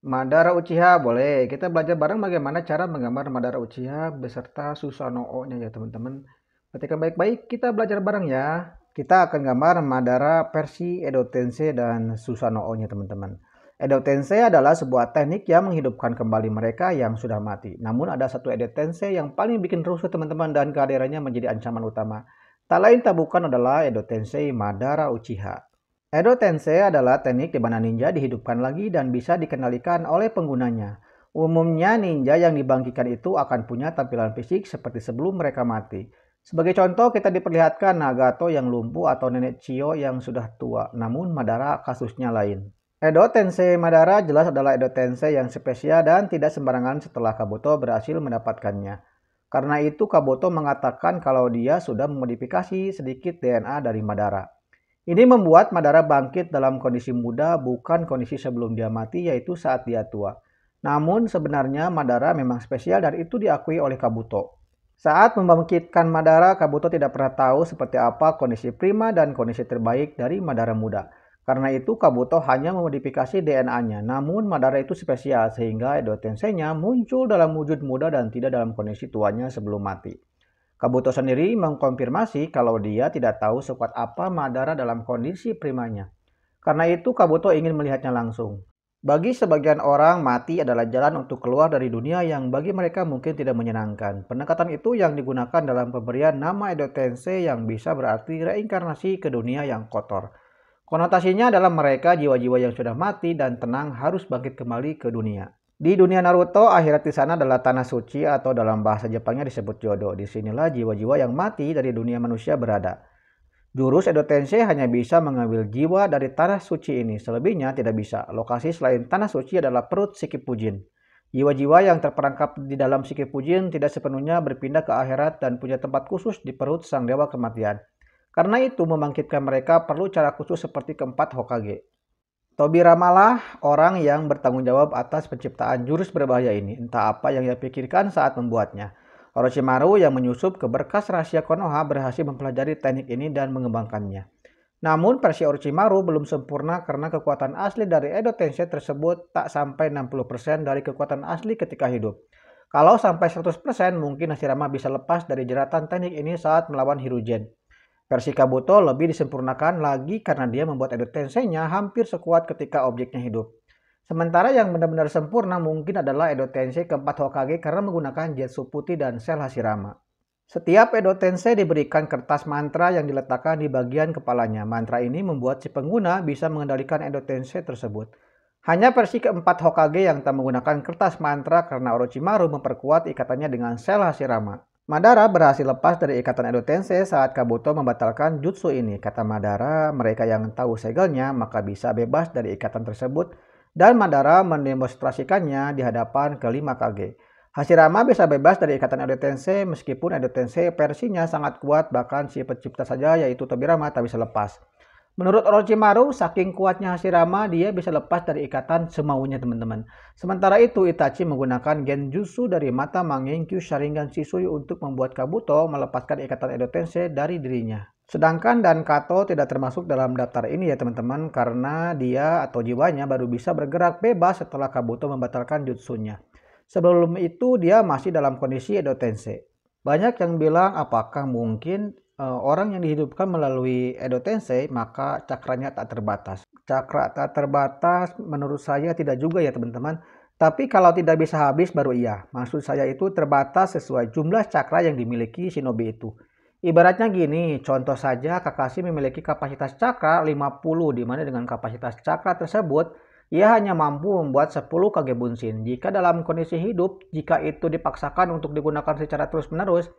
Madara Uchiha boleh. Kita belajar bareng bagaimana cara menggambar Madara Uchiha beserta Susanoo-nya ya teman-teman. Perhatikan baik-baik, kita belajar bareng ya. Kita akan gambar Madara versi Edo Tensei dan Susanoo-nya teman-teman. Edo Tensei adalah sebuah teknik yang menghidupkan kembali mereka yang sudah mati. Namun ada satu Edo Tensei yang paling bikin rusuh teman-teman dan kehadirannya menjadi ancaman utama. Tak lain tak bukan adalah Edo Tensei Madara Uchiha. Edo Tensei adalah teknik di mana ninja dihidupkan lagi dan bisa dikendalikan oleh penggunanya. Umumnya ninja yang dibangkitkan itu akan punya tampilan fisik seperti sebelum mereka mati. Sebagai contoh kita diperlihatkan Nagato yang lumpuh atau Nenek Chio yang sudah tua, namun Madara kasusnya lain. Edo Tensei Madara jelas adalah Edo Tensei yang spesial dan tidak sembarangan setelah Kabuto berhasil mendapatkannya. Karena itu Kabuto mengatakan kalau dia sudah memodifikasi sedikit DNA dari Madara. Ini membuat Madara bangkit dalam kondisi muda, bukan kondisi sebelum dia mati, yaitu saat dia tua. Namun sebenarnya Madara memang spesial dan itu diakui oleh Kabuto. Saat membangkitkan Madara, Kabuto tidak pernah tahu seperti apa kondisi prima dan kondisi terbaik dari Madara muda. Karena itu Kabuto hanya memodifikasi DNA-nya, namun Madara itu spesial sehingga Edo Tensei-nya muncul dalam wujud muda dan tidak dalam kondisi tuanya sebelum mati. Kabuto sendiri mengkonfirmasi kalau dia tidak tahu sekuat apa Madara dalam kondisi primanya. Karena itu Kabuto ingin melihatnya langsung. Bagi sebagian orang, mati adalah jalan untuk keluar dari dunia yang bagi mereka mungkin tidak menyenangkan. Pendekatan itu yang digunakan dalam pemberian nama Edo Tensei yang bisa berarti reinkarnasi ke dunia yang kotor. Konotasinya adalah mereka jiwa-jiwa yang sudah mati dan tenang harus bangkit kembali ke dunia. Di dunia Naruto, akhirat di sana adalah tanah suci atau dalam bahasa Jepangnya disebut Jodo. Disinilah jiwa-jiwa yang mati dari dunia manusia berada. Jurus Edo Tensei hanya bisa mengambil jiwa dari tanah suci ini, selebihnya tidak bisa. Lokasi selain tanah suci adalah perut Shikipujin. Jiwa-jiwa yang terperangkap di dalam Shikipujin tidak sepenuhnya berpindah ke akhirat dan punya tempat khusus di perut sang dewa kematian. Karena itu membangkitkan mereka perlu cara khusus seperti keempat Hokage. Tobirama lah orang yang bertanggung jawab atas penciptaan jurus berbahaya ini, entah apa yang ia pikirkan saat membuatnya. Orochimaru yang menyusup ke berkas rahasia Konoha berhasil mempelajari teknik ini dan mengembangkannya. Namun versi Orochimaru belum sempurna karena kekuatan asli dari Edo Tensei tersebut tak sampai 60% dari kekuatan asli ketika hidup. Kalau sampai 100% mungkin Hashirama bisa lepas dari jeratan teknik ini saat melawan Hiruzen. Versi Kabuto lebih disempurnakan lagi karena dia membuat Edo Tensei-nya hampir sekuat ketika objeknya hidup. Sementara yang benar-benar sempurna mungkin adalah Edo Tensei keempat Hokage karena menggunakan Jetsu putih dan sel Hashirama. Setiap Edo Tensei diberikan kertas mantra yang diletakkan di bagian kepalanya. Mantra ini membuat si pengguna bisa mengendalikan Edo Tensei tersebut. Hanya versi keempat Hokage yang tak menggunakan kertas mantra karena Orochimaru memperkuat ikatannya dengan sel Hashirama. Madara berhasil lepas dari ikatan Edo Tensei saat Kabuto membatalkan jutsu ini. Kata Madara, mereka yang tahu segelnya maka bisa bebas dari ikatan tersebut dan Madara mendemonstrasikannya di hadapan kelima Kage. Hashirama bisa bebas dari ikatan Edo Tensei meskipun Edo Tensei versinya sangat kuat, bahkan si pencipta saja yaitu Tobirama tak bisa lepas. Menurut Orochimaru, saking kuatnya Hashirama, dia bisa lepas dari ikatan semaunya teman-teman. Sementara itu, Itachi menggunakan genjutsu dari mata Mangenkyu Sharingan Shisui untuk membuat Kabuto melepaskan ikatan Edo Tensei dari dirinya. Sedangkan Dan Kato tidak termasuk dalam daftar ini ya teman-teman, karena dia atau jiwanya baru bisa bergerak bebas setelah Kabuto membatalkan jutsunya. Sebelum itu dia masih dalam kondisi Edo Tensei. Banyak yang bilang apakah mungkin orang yang dihidupkan melalui Edo Tensei maka cakranya tak terbatas. Cakra tak terbatas menurut saya tidak juga ya teman-teman. Tapi kalau tidak bisa habis baru iya. Maksud saya itu terbatas sesuai jumlah cakra yang dimiliki shinobi itu. Ibaratnya gini, contoh saja Kakashi memiliki kapasitas cakra 50, di mana dengan kapasitas cakra tersebut ia hanya mampu membuat 10 Kage Bunshin. Jika dalam kondisi hidup, jika itu dipaksakan untuk digunakan secara terus-menerus,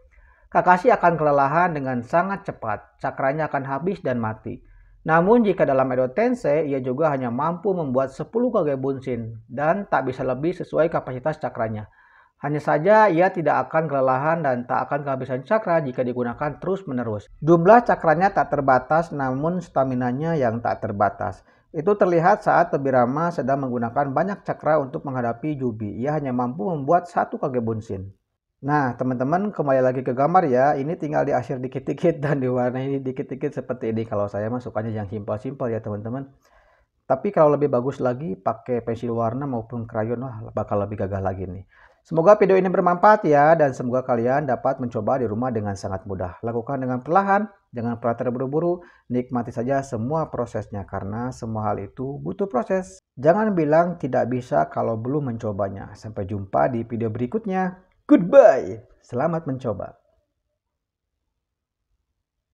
Kakashi akan kelelahan dengan sangat cepat, cakranya akan habis dan mati. Namun jika dalam Edo Tensei, ia juga hanya mampu membuat 10 Kage Bunshin dan tak bisa lebih sesuai kapasitas cakranya. Hanya saja ia tidak akan kelelahan dan tak akan kehabisan cakra jika digunakan terus-menerus. Jumlah cakranya tak terbatas namun staminanya yang tak terbatas. Itu terlihat saat Tobirama sedang menggunakan banyak cakra untuk menghadapi Jubi. Ia hanya mampu membuat satu Kage Bunshin. Nah, teman-teman kembali lagi ke gambar ya. Ini tinggal diakhir dikit-dikit dan diwarnai dikit-dikit seperti ini. Kalau saya mah sukanya yang simpel-simpel ya teman-teman. Tapi kalau lebih bagus lagi pakai pensil warna maupun krayon, wah bakal lebih gagah lagi nih. Semoga video ini bermanfaat ya, dan semoga kalian dapat mencoba di rumah dengan sangat mudah. Lakukan dengan perlahan, jangan pernah terburu-buru, nikmati saja semua prosesnya karena semua hal itu butuh proses. Jangan bilang tidak bisa kalau belum mencobanya. Sampai jumpa di video berikutnya. Goodbye. Selamat mencoba.